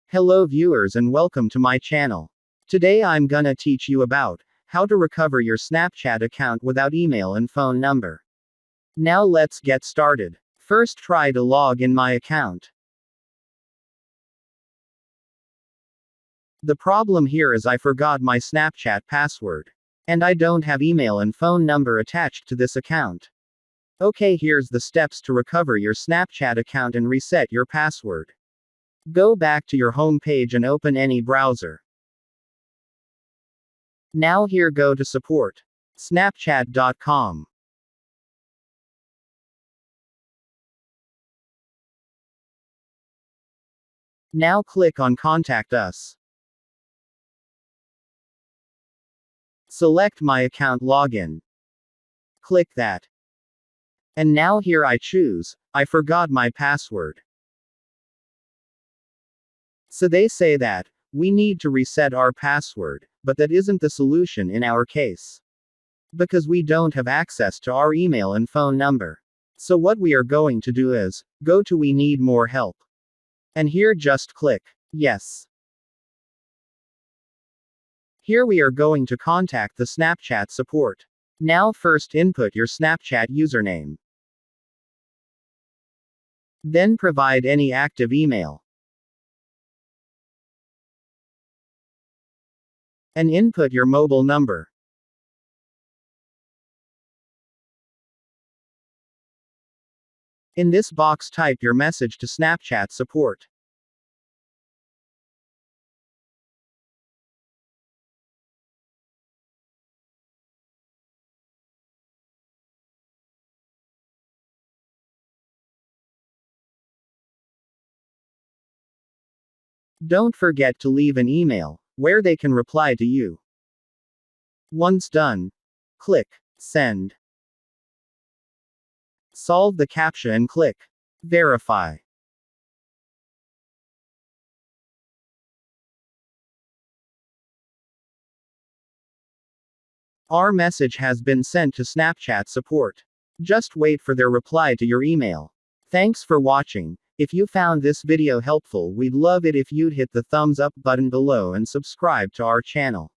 Hello viewers and welcome to my channel. Today I'm gonna teach you about how to recover your Snapchat account without email and phone number. Now let's get started. First try to log in my account. The problem here is I forgot my Snapchat password. And I don't have email and phone number attached to this account. Okay, here's the steps to recover your Snapchat account and reset your password. Go back to your home page and open any browser. Now here go to support. Snapchat.com. Now click on Contact Us. Select My Account Login. Click that. And now here I choose, I forgot my password. So they say that, we need to reset our password, but that isn't the solution in our case. Because we don't have access to our email and phone number. So what we are going to do is, go to We Need More Help. And here just click, Yes. Here we are going to contact the Snapchat support. Now first input your Snapchat username. Then provide any active email. And input your mobile number. In this box type your message to Snapchat support. Don't forget to leave an email, where they can reply to you. Once done, click Send. Solve the CAPTCHA and click Verify. Our message has been sent to Snapchat support. Just wait for their reply to your email. Thanks for watching. If you found this video helpful, we'd love it if you'd hit the thumbs up button below and subscribe to our channel.